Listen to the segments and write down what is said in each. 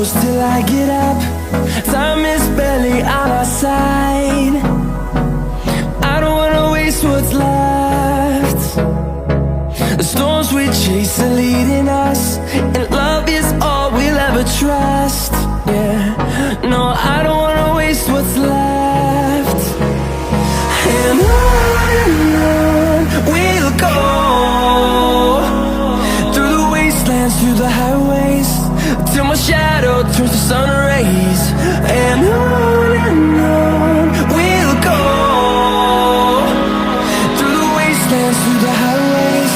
close till I get up. Time is barely on our side. I don't wanna waste what's left. The storms we chase are leading us, and love is all we'll ever trust. Yeah, no, I don't wanna waste what's left. And on we'll go, through the wastelands, through the highways, till my shadow turns to sun rays. And on we'll go, through the wastelands, through the highways,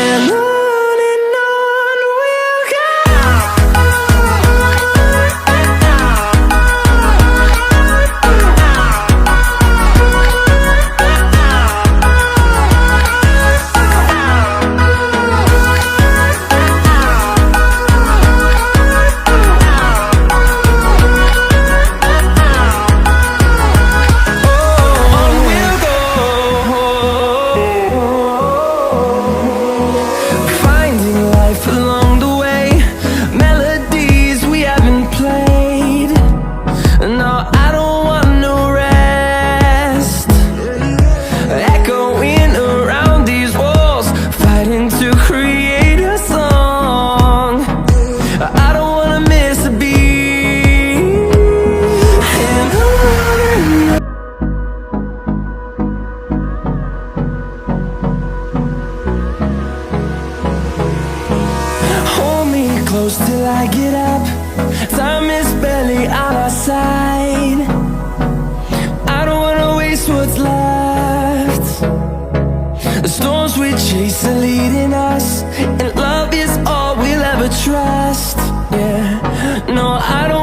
and on we'll go. Close till I get up. Time is barely on our side. I don't wanna waste what's left. The storms we chase are leading us, and love is all we'll ever trust. Yeah, no, I don't